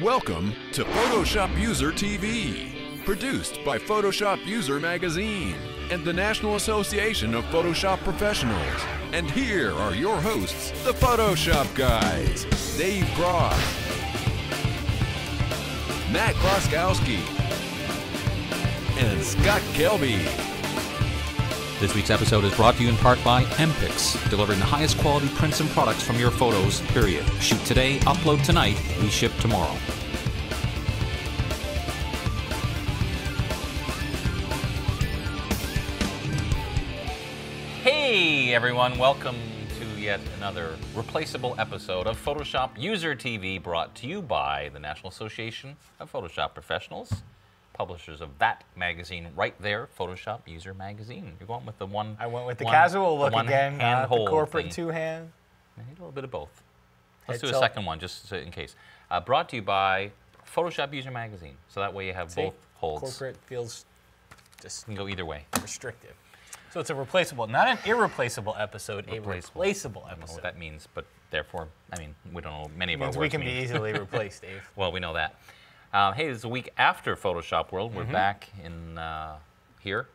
Welcome to Photoshop User TV, produced by Photoshop User Magazine and the National Association of Photoshop Professionals. And here are your hosts, the Photoshop guys, Dave Cross, Matt Kloskowski, and Scott Kelby. This week's episode is brought to you in part by MPix, delivering the highest quality prints and products from your photos, period. Shoot today, upload tonight, we ship tomorrow. Hey everyone, welcome to yet another replaceable episode of Photoshop User TV, brought to you by the National Association of Photoshop Professionals, publishers of that magazine right there, Photoshop User Magazine. You're going with the one. I went with the casual look again, the corporate thing. two-hand. I need a little bit of both. Let's Head do a tilt. second one, just in case. Brought to you by Photoshop User Magazine. So that way you have See, both holds. corporate feels just You can go either way. restrictive. So it's a replaceable, not an irreplaceable episode, a replaceable I don't know episode. what that means, but therefore, I mean, we don't know many It of our means words we can be mean. easily replaced, Dave. Well, we know that. Hey, this is a week after Photoshop World. We're back in here,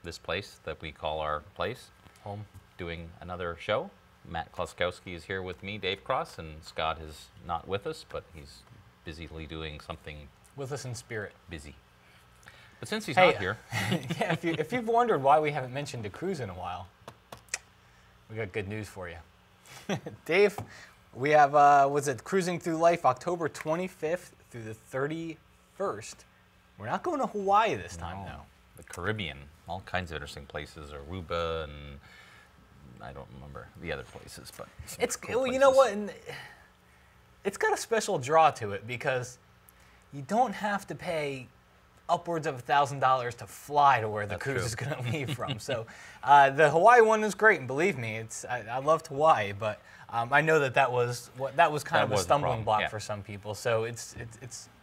this place that we call our place, home, doing another show. Matt Kloskowski is here with me, Dave Cross, and Scott is not with us, but he's busily doing something With us in spirit. busy. But since he's Hey, not here, Yeah, if you've wondered why we haven't mentioned a cruise in a while, we got good news for you. Dave, we have, was it Cruising Through Life, October 25th through the 31st. We're not going to Hawaii this time, no, though. the Caribbean, all kinds of interesting places, Aruba, and I don't remember the other places, but some It's cool well, you know what? places. And it's got a special draw to it because you don't have to pay upwards of $1,000 to fly to where the That's cruise true. is going to leave from. So the Hawaii one is great, and believe me, I loved Hawaii, but I know that was kind of a was the stumbling problem, block yeah. for some people. So it's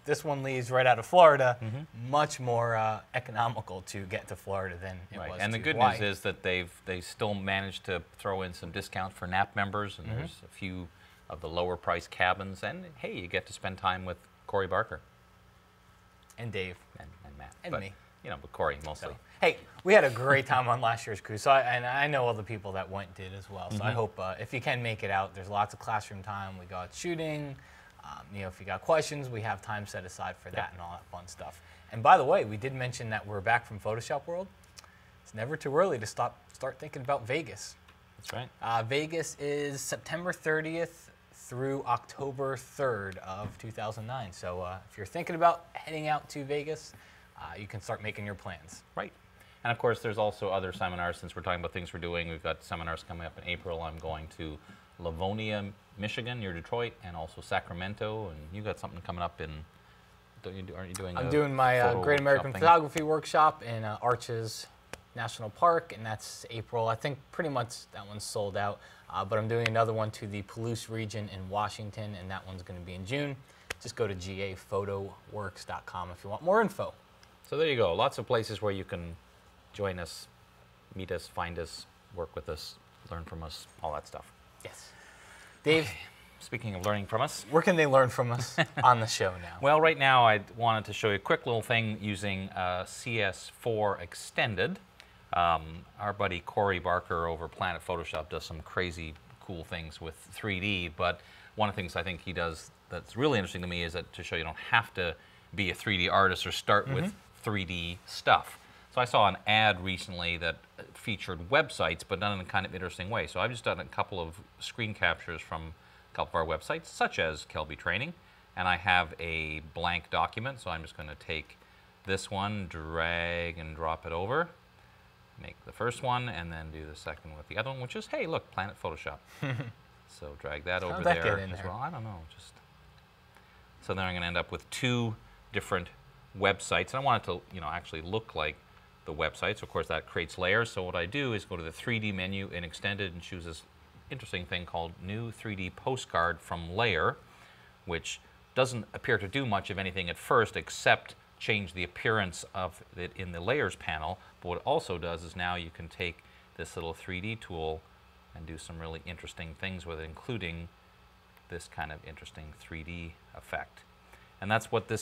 this one leaves right out of Florida, Mm-hmm. much more economical to get to Florida than it Right, was and the to good Hawaii. news is that they still managed to throw in some discount for NAP members, and there's a few of the lower price cabins, and hey, you get to spend time with Corey Barker And Dave. and Matt. And but, me. You know, but Corey mostly. So, hey, we had a great time on last year's cruise. So I know all the people that went did as well. So I hope if you can make it out, there's lots of classroom time. We go out shooting. If you got questions, we have time set aside for that and all that fun stuff. And by the way, we did mention that we're back from Photoshop World. It's never too early to start thinking about Vegas. That's right. Vegas is September 30th through October 3rd of 2009. So if you're thinking about heading out to Vegas, you can start making your plans. Right. And of course, there's also other seminars. Since we're talking about things we're doing, we've got seminars coming up in April. I'm going to Livonia, Michigan, near Detroit, and also Sacramento. And you got something coming up in. Aren't you doing? I'm doing my photo Great American workshop thing? Photography Workshop in Arches National Park, and that's April. I think pretty much that one's sold out, but I'm doing another one to the Palouse region in Washington, and that one's going to be in June. Just go to gaphotoworks.com if you want more info. So there you go. Lots of places where you can join us, meet us, find us, work with us, learn from us, all that stuff. Yes. Dave, Speaking of learning from us, where can they learn from us on the show now? well, right now I wanted to show you a quick little thing using CS4 Extended. Our buddy Corey Barker over Planet Photoshop does some crazy cool things with 3D, but one of the things I think he does that's really interesting to me is that to show you don't have to be a 3D artist or start with 3D stuff. So I saw an ad recently that featured websites, but done in a kind of interesting way. So I've just done a couple of screen captures from a couple of our websites, such as Kelby Training, and I have a blank document, so I'm just going to take this one, drag and drop it over, make the first one, and then do the second with the other one, which is, hey, look, Planet Photoshop. So drag that over How'd that there get in as there? well. I don't know, just so then I'm going to end up with two different websites, and I want it to, actually look like the website. So of course that creates layers. So what I do is go to the 3D menu in Extended and choose this interesting thing called New 3D Postcard from Layer, which doesn't appear to do much of anything at first except change the appearance of it in the Layers panel. But what it also does is now you can take this little 3D tool and do some really interesting things with it, including this kind of interesting 3D effect. And that's what the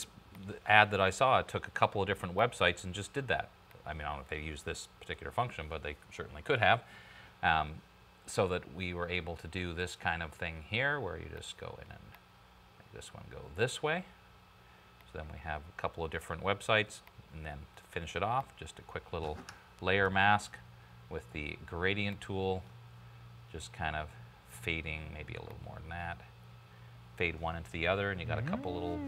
ad that I saw, it took a couple of different websites and just did that. I mean, I don't know if they used this particular function, but they certainly could have. So that we were able to do this kind of thing here, where you just go in and make this one go this way. So then we have a couple of different websites, and then to finish it off, just a quick little layer mask with the gradient tool, just kind of fading maybe a little more than that. Fade one into the other, and you got a couple little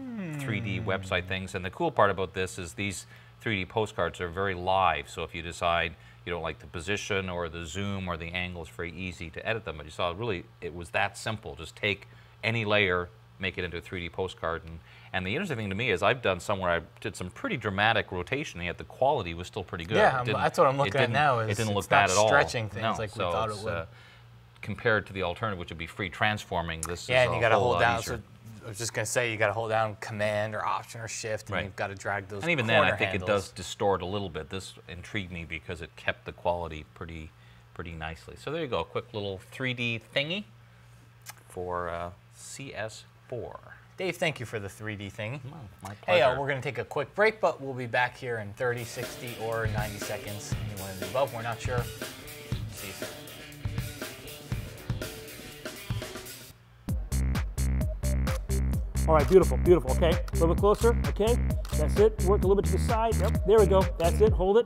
3D website things. And the cool part about this is these 3D postcards are very live, so if you decide you don't like the position or the zoom or the angle, it's very easy to edit them. But you saw really it was that simple. Just take any layer, make it into a 3D postcard. And the interesting thing to me is I've done somewhere I did some pretty dramatic rotation, and yet the quality was still pretty good. Yeah, that's what I'm looking at now. It didn't look bad at all. Stretching things no, like we so thought it would. Compared to the alternative, which would be free transforming, this yeah, is and you a got to whole hold lot down. easier. So I was just gonna say you got to hold down Command or Option or Shift, and Right. you've got to drag those. And even then, I corner think handles. it does distort a little bit. This intrigued me because it kept the quality pretty nicely. So there you go, a quick little 3D thingy for CS4. Dave, thank you for the 3D thing. Oh, my Hey, pleasure. we're going to take a quick break, but we'll be back here in 30, 60, or 90 seconds. Any one of the above, we're not sure. See you soon. All right, beautiful, beautiful. Okay, a little bit closer. Okay, that's it. Work a little bit to the side. Yep, there we go. That's it. Hold it.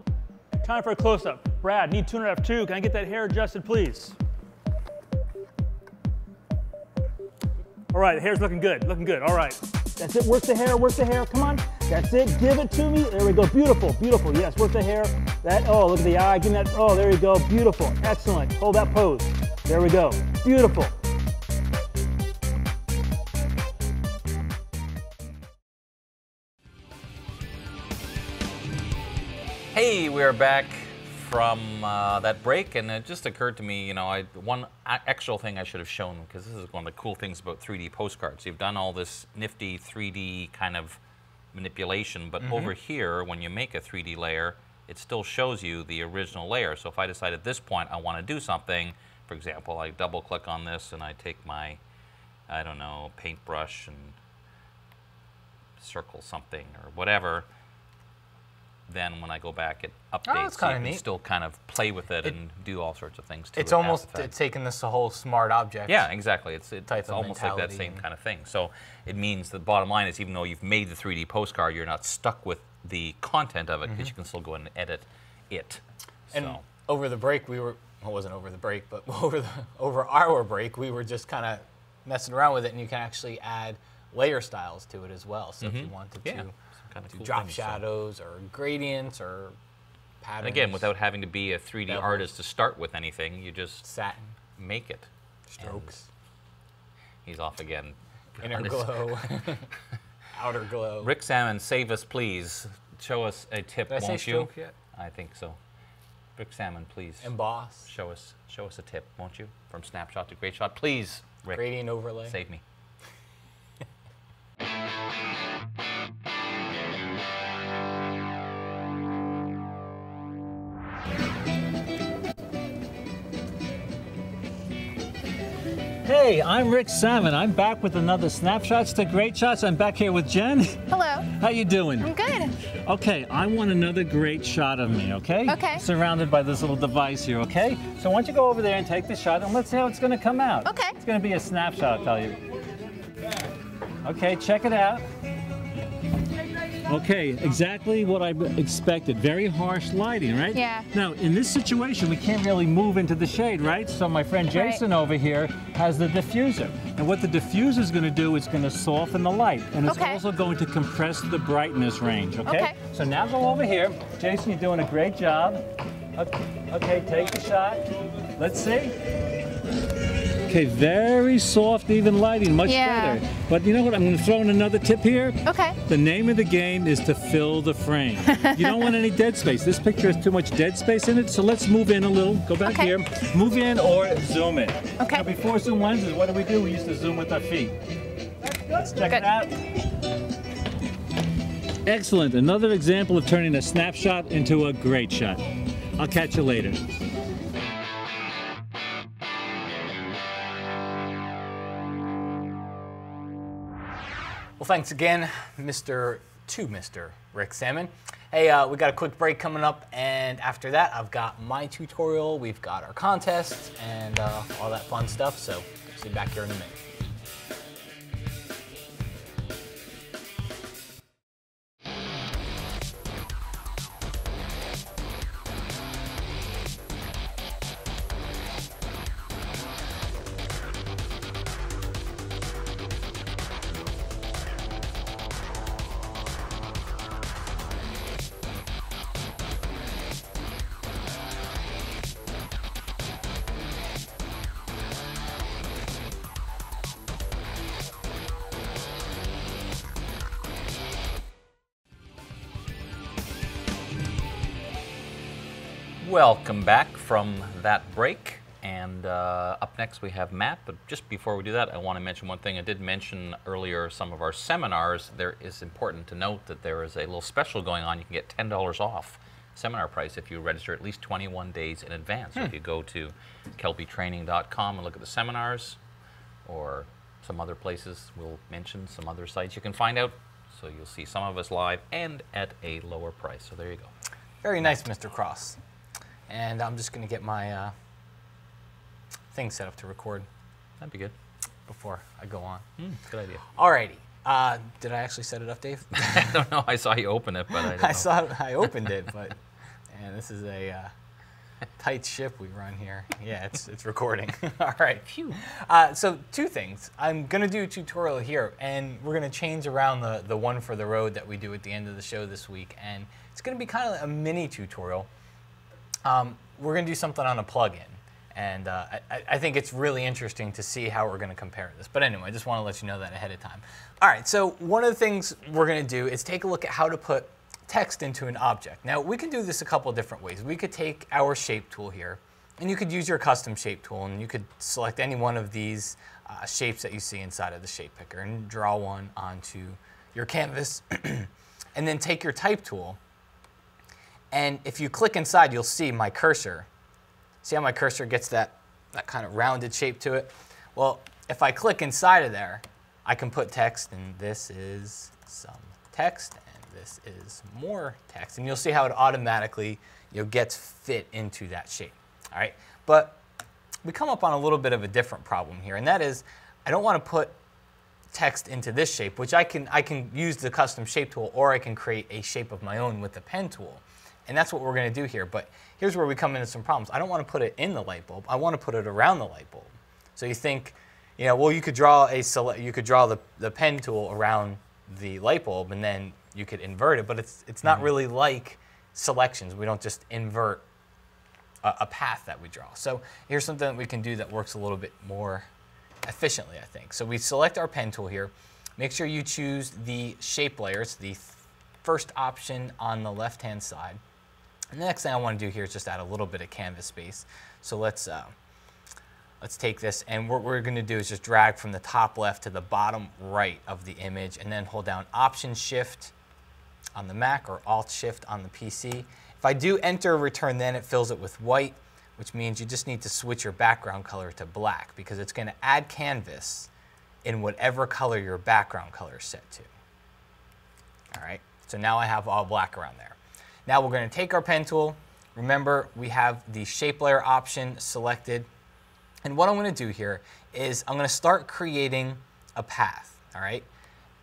Time for a close-up. Brad, need 2.5 F2. Can I get that hair adjusted, please? All right, the hair's looking good. Looking good. All right. That's it. Work the hair. Work the hair. Come on. That's it. Give it to me. There we go. Beautiful. Beautiful. Yes. Work the hair. That. Oh, look at the eye. Give me that. Oh, there we go. Beautiful. Excellent. Hold that pose. There we go. Beautiful. Hey, we're back from that break, and it just occurred to me, you know, one actual thing I should have shown, because this is one of the cool things about 3D postcards. You've done all this nifty 3D kind of manipulation, but over here, when you make a 3D layer, it still shows you the original layer. So if I decide at this point I want to do something, for example, I double click on this and I take my, I don't know, paintbrush and circle something or whatever, then when I go back, it updates. kinda you can neat. still kind of play with it and do all sorts of things to It's it almost after the fact. taking this whole smart object. Yeah, exactly. It's type of almost like that mentality same and- kind of thing. So it means the bottom line is even though you've made the 3D postcard, you're not stuck with the content of it because you can still go in and edit it. And So, over the break, we were, well, it wasn't over the break, but over our break, we were just kind of messing around with it, and you can actually add layer styles to it as well. So if you wanted yeah, to some kind of do cool drop things, so. shadows or gradients or patterns. And again, without having to be a 3D Bevels. artist to start with anything, you just satin, make it. strokes, And he's off again. inner on his- glow, outer glow. Rick Salmon, save us, please. Show us a tip, Did I say won't you? stroke yet? I think so. Rick Salmon, please. Emboss, Show us a tip, won't you? From snapshot to great shot, please. Rick, gradient overlay. save me. Hey, I'm Rick Salmon. I'm back with another Snapshots to Great Shots. I'm back here with Jen. Hello. How you doing? I'm good. Okay, I want another great shot of me, okay? Okay. Surrounded by this little device here, okay? So why don't you go over there and take the shot and let's see how it's gonna come out. Okay. It's gonna be a snapshot, I'll tell you. Okay, check it out. Okay, exactly what I expected. Very harsh lighting, right? Yeah. Now, in this situation, we can't really move into the shade, right? So my friend Jason over here has the diffuser. And what the diffuser is going to do is going to soften the light. And it's Okay. also going to compress the brightness range, okay? Okay. So now go over here. Jason, you're doing a great job. Okay, take the shot. Let's see. Okay, very soft, even lighting, much Yeah. better. But you know what? I'm going to throw in another tip here. Okay. The name of the game is to fill the frame. You don't want any dead space. This picture has too much dead space in it, so let's move in a little. Go back Okay. here. Move in or zoom in. Okay. Now, before zoom lenses, what do? We used to zoom with our feet. Let's check it Good. out. Excellent. Another example of turning a snapshot into a great shot. I'll catch you later. Well, thanks again, Mr. Rick Sammon. Hey, we got a quick break coming up, and after that, I've got my tutorial, we've got our contest, and all that fun stuff, so see you back here in a minute. Welcome back from that break, and up next we have Matt, but just before we do that, I want to mention one thing. I did mention earlier some of our seminars. There is important to note that there is a little special going on. You can get $10 off seminar price if you register at least 21 days in advance. So if you go to kelpietraining.com and look at the seminars, or some other places, we'll mention some other sites you can find out, so you'll see some of us live and at a lower price. So there you go. Very nice, Mr. Cross. And I'm just going to get my thing set up to record. That'd be good. Before I go on. Good idea. Alrighty. Did I actually set it up, Dave? I don't know. I saw you open it, but I didn't know. I opened it, but man, this is a tight ship we run here. Yeah, it's recording. All right. Phew. So two things. I'm going to do a tutorial here, and we're going to change around the one for the road that we do at the end of the show this week, and it's going to be kind of a mini tutorial. We're going to do something on a plugin, and I think it's really interesting to see how we're going to compare this. But anyway, I just want to let you know that ahead of time. All right, so one of the things we're going to do is take a look at how to put text into an object. Now, we can do this a couple different ways. We could take our shape tool here, and you could use your custom shape tool, and you could select any one of these shapes that you see inside of the shape picker and draw one onto your canvas, and then take your type tool. And if you click inside, you'll see my cursor. See how my cursor gets that kind of rounded shape to it? Well, if I click inside of there, I can put text, and this is some text, and this is more text. And you'll see how it automatically gets fit into that shape. All right? But we come up on a little bit of a different problem here, and that is I don't want to put text into this shape, which I can use the custom shape tool, or I can create a shape of my own with the pen tool. And that's what we're going to do here. But here's where we come into some problems. I don't want to put it in the light bulb. I want to put it around the light bulb. So you think, well, you could draw the pen tool around the light bulb, and then you could invert it. But it's not really like selections. We don't just invert a path that we draw. So here's something that we can do that works a little bit more efficiently, I think. So we select our pen tool here. Make sure you choose the shape layer. It's the first option on the left-hand side. And the next thing I want to do here is just add a little bit of canvas space. So let's take this, and what we're going to do is just drag from the top left to the bottom right of the image, and then hold down Option-Shift on the Mac or Alt-Shift on the PC. If I do enter return, then it fills it with white, which means you just need to switch your background color to black, because it's going to add canvas in whatever color your background color is set to. All right, so now I have all black around there. Now we're going to take our pen tool. Remember, we have the shape layer option selected. And what I'm going to do here is I'm going to start creating a path, all right?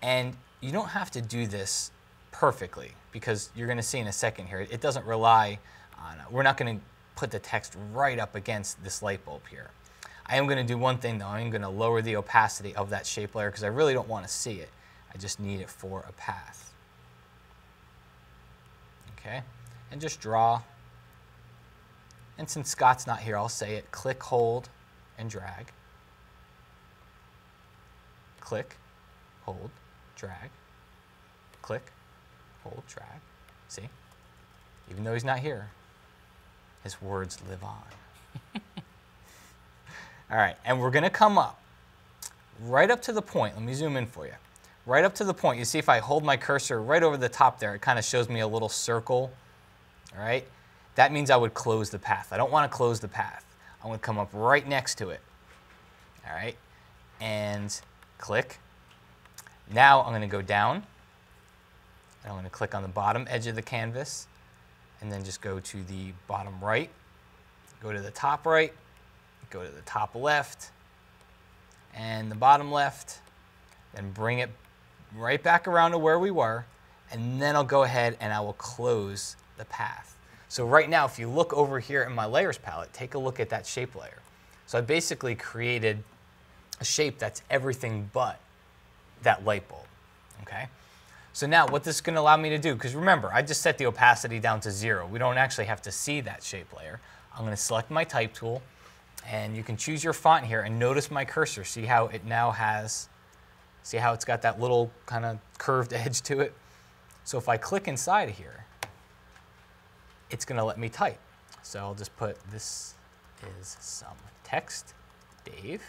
And you don't have to do this perfectly, because you're going to see in a second here, it doesn't rely on, we're not going to put the text right up against this light bulb here. I am going to do one thing though. I'm going to lower the opacity of that shape layer, because I really don't want to see it. I just need it for a path. Okay, and just draw. And since Scott's not here, I'll say it. Click, hold, and drag. Click, hold, drag. Click, hold, drag. See? Even though he's not here, his words live on. All right, and we're going to come up right up to the point. Let me zoom in for you. Right up to the point. You see, if I hold my cursor right over the top there, it kind of shows me a little circle. All right? That means I would close the path. I don't want to close the path. I'm going to come up right next to it. All right? And click. Now I'm going to go down, and I'm going to click on the bottom edge of the canvas, and then just go to the bottom right, go to the top right, go to the top left, and the bottom left, then bring it right back around to where we were, and then I'll go ahead and I will close the path. So right now, if you look over here in my layers palette, take a look at that shape layer. So I basically created a shape that's everything but that light bulb, okay? So now what this is gonna allow me to do, because remember, I just set the opacity down to 0. We don't actually have to see that shape layer. I'm gonna select my type tool, and you can choose your font here, and notice my cursor. See how it now has, see how it's got that little kind of curved edge to it? So if I click inside of here, it's gonna let me type. So I'll just put, this is some text, Dave,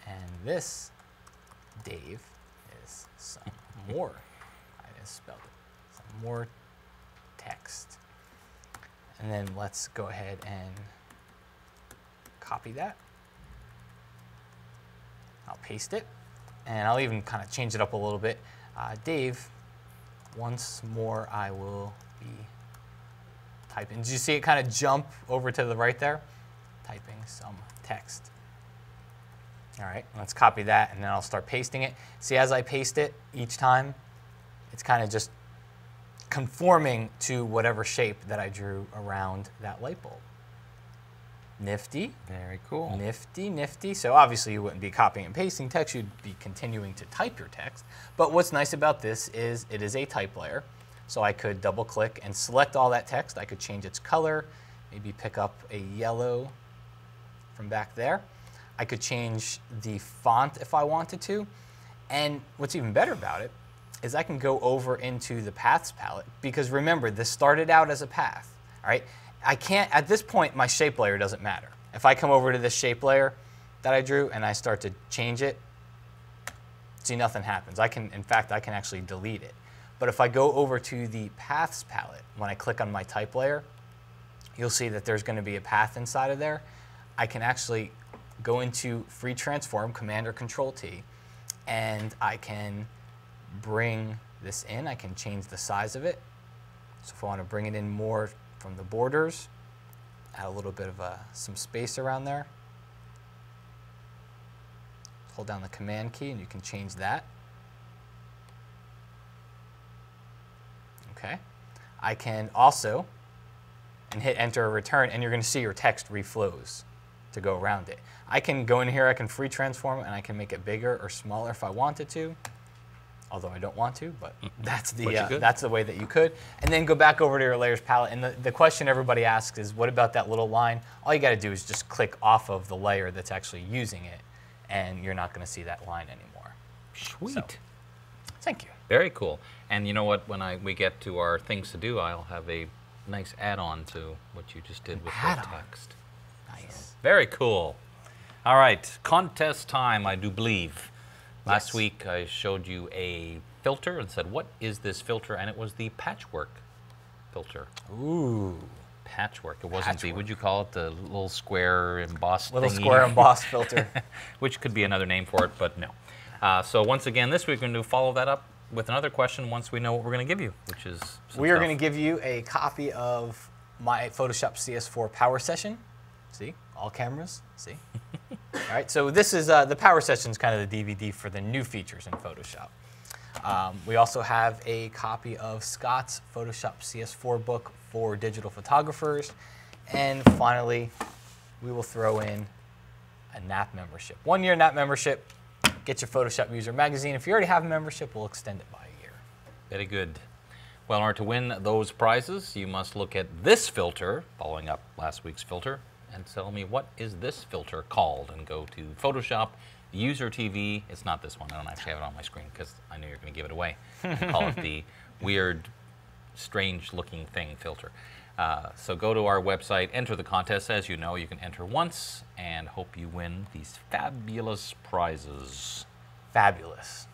and this, Dave, is some more, I just spelled it, some more text. And then let's go ahead and copy that. I'll paste it, and I'll even kind of change it up a little bit. Dave, once more I will be typing. Did you see it kind of jump over to the right there? Typing some text. All right, let's copy that, and then I'll start pasting it. See, as I paste it each time, it's kind of just conforming to whatever shape that I drew around that light bulb. Nifty. Very cool. Nifty, nifty. So obviously you wouldn't be copying and pasting text, you'd be continuing to type your text. But what's nice about this is it is a type layer. So I could double click and select all that text. I could change its color, maybe pick up a yellow from back there. I could change the font if I wanted to. And what's even better about it is I can go over into the paths palette, because remember, this started out as a path, all right? I can't, at this point, my shape layer doesn't matter. If I come over to this shape layer that I drew and I start to change it, see, nothing happens. I can, in fact, I can actually delete it. But if I go over to the paths palette, when I click on my type layer, you'll see that there's going to be a path inside of there. I can actually go into free transform, Command or Control T, and I can bring this in. I can change the size of it. So if I want to bring it in more from the borders, add a little bit of some space around there. Hold down the Command key and you can change that. Okay. I can also, and hit Enter or Return, and you're going to see your text reflows to go around it. I can go in here, I can free transform it, and I can make it bigger or smaller if I wanted to. Although I don't want to, but that's the way that you could. And then go back over to your layers palette. And the question everybody asks is, what about that little line? All you got to do is just click off of the layer that's actually using it, and you're not going to see that line anymore. Sweet. So, thank you. Very cool. And you know what? When we get to our things to do, I'll have a nice add-on to what you just did with the text. Nice. So, very cool. All right, contest time, I do believe. Last week, I showed you a filter and said, what is this filter? And it was the patchwork filter. Ooh. Patchwork. It wasn't the, would you call it, the little square embossed little thingy? Square embossed filter. Which could be another name for it, but no. So once again, this week we're going to follow that up with another question once we know what we're going to give you, which is We are going to give you a copy of my Photoshop CS4 Power Session. See? All cameras. See? All right, so this is the Power Session is kind of the DVD for the new features in Photoshop. We also have a copy of Scott's Photoshop CS4 book for digital photographers. And finally, we will throw in a NAP membership. 1-year NAP membership. Get your Photoshop User magazine. If you already have a membership, we'll extend it by a year. Very good. Well, in order to win those prizes, you must look at this filter, following up last week's filter, and tell me what is this filter called, and go to Photoshop User TV. It's not this one. I don't actually have it on my screen because I knew you were going to give it away. And call it the weird, strange-looking thing filter. So go to our website, enter the contest. As you know, you can enter once and hope you win these fabulous prizes. Fabulous.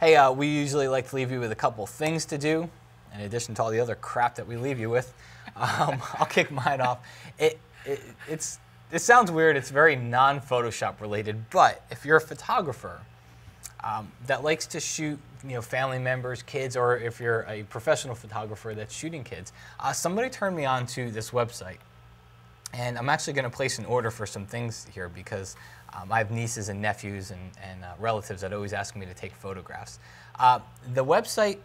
Hey, we usually like to leave you with a couple things to do, in addition to all the other crap that we leave you with. I'll kick mine off. It sounds weird. It's very non-Photoshop related, but if you're a photographer, that likes to shoot, family members, kids, or if you're a professional photographer that's shooting kids, somebody turned me on to this website. And I'm actually going to place an order for some things here because I have nieces and nephews and relatives that always ask me to take photographs. The website,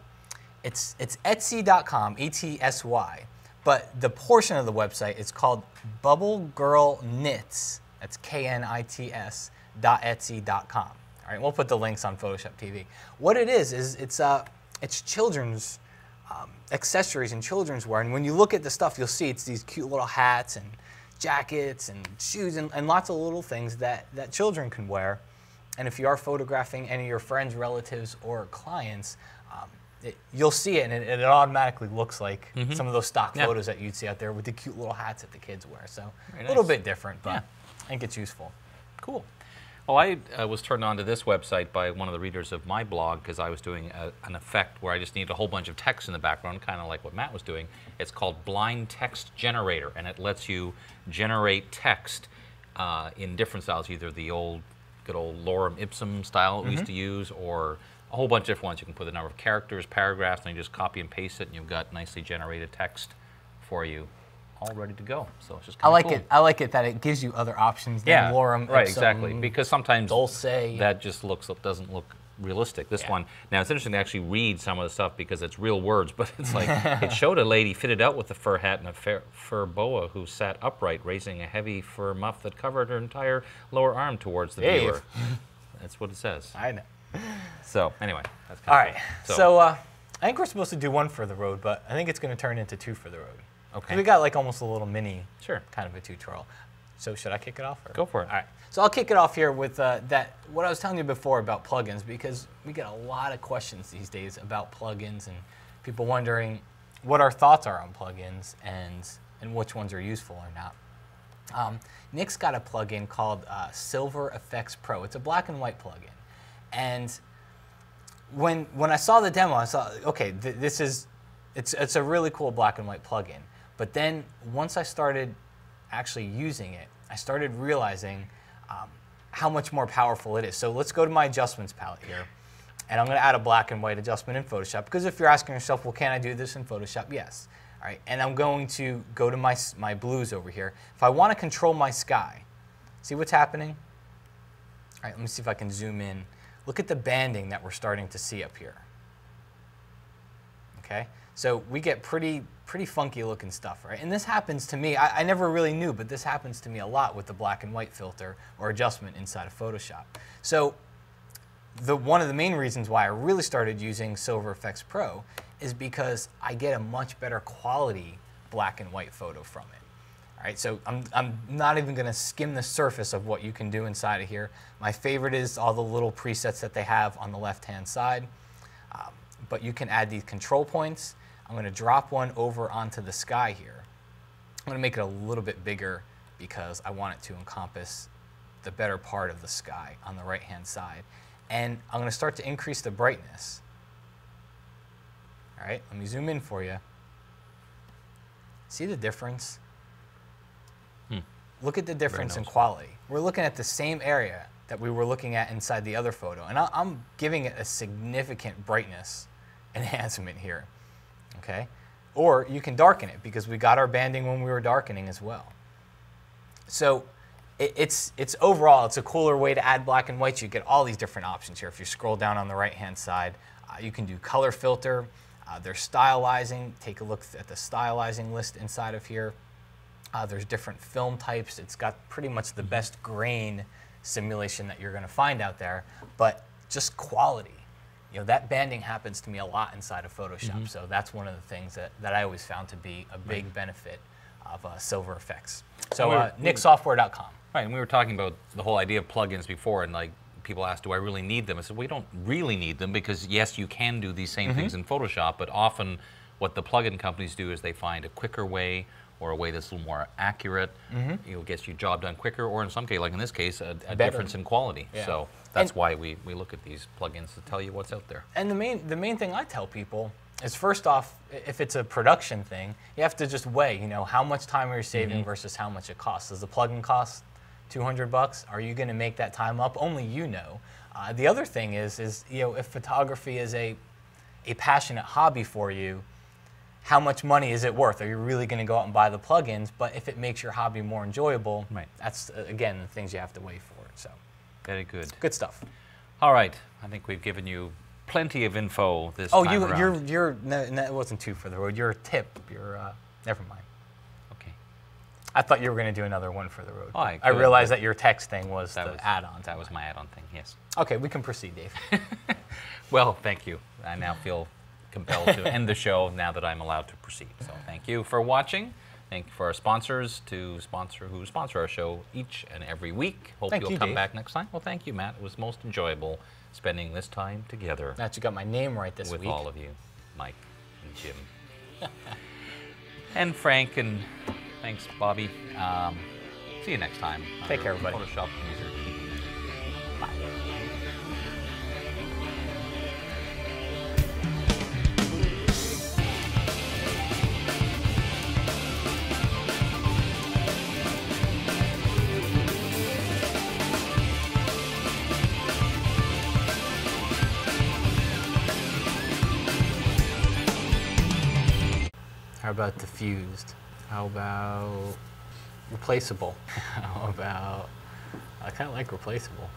it's Etsy.com, E-T-S-Y, but the portion of the website is called Bubble Girl Knits. That's KNITS.etsy.com. All right, we'll put the links on Photoshop TV. What it is it's children's accessories and children's wear. And when you look at the stuff, you'll see it's these cute little hats and jackets and shoes and lots of little things that children can wear. And if you are photographing any of your friends, relatives, or clients, you'll see it, and it automatically looks like some of those stock photos that you'd see out there with the cute little hats that the kids wear. So a little bit different, but I think it's useful. Cool. Well, I was turned on to this website by one of the readers of my blog because I was doing an effect where I just needed a whole bunch of text in the background, kind of like what Matt was doing. It's called Blind Text Generator, and it lets you generate text in different styles, either the good old lorem ipsum style we used to use, or a whole bunch of different ones. You can put the number of characters, paragraphs, and you just copy and paste it, and you've got nicely generated text for you, all ready to go. So it's just kind of cool. I like it that it gives you other options than lorem ipsum. Right, exactly. Because sometimes dulce. That just doesn't look realistic. This one, now it's interesting to actually read some of the stuff because it's real words, but it's like, it showed a lady fitted out with a fur hat and a fur boa who sat upright, raising a heavy fur muff that covered her entire lower arm towards the viewer. That's what it says. I know. So anyway, that's all right. So I think we're supposed to do one for the road, but I think it's going to turn into two for the road. Okay. We got like almost a little mini, kind of a tutorial. So should I kick it off? Or? Go for it. All right. So I'll kick it off here with what I was telling you before about plugins, because we get a lot of questions these days about plugins and people wondering what our thoughts are on plugins and which ones are useful or not. Nick's got a plugin called Silver Effects Pro. It's a black and white plugin. And when I saw the demo, I saw, okay, it's a really cool black and white plugin. But then once I started actually using it, I started realizing how much more powerful it is. So let's go to my adjustments palette here. And I'm going to add a black and white adjustment in Photoshop. Because if you're asking yourself, well, can I do this in Photoshop? Yes. All right. And I'm going to go to my blues over here. If I want to control my sky, see what's happening? All right, let me see if I can zoom in. Look at the banding that we're starting to see up here. Okay? So we get pretty funky looking stuff, right? And this happens to me. I never really knew, but this happens to me a lot with the black and white filter or adjustment inside of Photoshop. So one of the main reasons why I really started using Silver Effects Pro is because I get a much better quality black and white photo from it. All right, so I'm not even going to skim the surface of what you can do inside of here. My favorite is all the little presets that they have on the left-hand side. But you can add these control points. I'm going to drop one over onto the sky here. I'm going to make it a little bit bigger because I want it to encompass the better part of the sky on the right-hand side. And I'm going to start to increase the brightness. All right, let me zoom in for you. See the difference? Look at the difference in quality. We're looking at the same area that we were looking at inside the other photo. And I'm giving it a significant brightness enhancement here. Okay? Or you can darken it because we got our banding when we were darkening as well. So it's overall, it's a cooler way to add black and white. You get all these different options here. If you scroll down on the right-hand side, you can do color filter. There's stylizing. Take a look at the stylizing list inside of here. There's different film types. It's got pretty much the best grain simulation that you're going to find out there, but just quality. You know, that banding happens to me a lot inside of Photoshop, so that's one of the things that I always found to be a big benefit of Silver Effects. So nicksoftware.com. Right, and we were talking about the whole idea of plugins before, and like people asked, do I really need them? I said, we don't really need them because yes, you can do these same things in Photoshop, but often what the plugin companies do is they find a quicker way or a way that's a little more accurate, gets your job done quicker, or in some case, like in this case, a difference in quality. Yeah. So that's why we look at these plugins to tell you what's out there. And the main thing I tell people is, first off, if it's a production thing, you have to just weigh, how much time are you saving versus how much it costs. Does the plugin cost $200? Are you going to make that time up? Only you know. The other thing is if photography is a passionate hobby for you, how much money is it worth? Are you really going to go out and buy the plugins? But if it makes your hobby more enjoyable, that's, again, the things you have to weigh for it. So, very good. Good stuff. All right. I think we've given you plenty of info this time around. No, it wasn't two for the road. Your tip, never mind. Okay. I thought you were going to do another one for the road. Oh, I realized that your text thing was the add-on. That was my add-on thing, yes. Okay, we can proceed, Dave. Well, thank you. I now feel compelled to end the show now that I'm allowed to proceed. So thank you for watching. Thank you for our sponsors who sponsor our show each and every week. Hope you'll come back next time. Well, thank you, Matt. It was most enjoyable spending this time together. Now that you got my name right this week. With all of you, Mike and Jim. And Frank, and thanks, Bobby. See you next time. Take care, everybody. Photoshop User TV. Bye. How about diffused? How about replaceable? How about, I kind of like replaceable.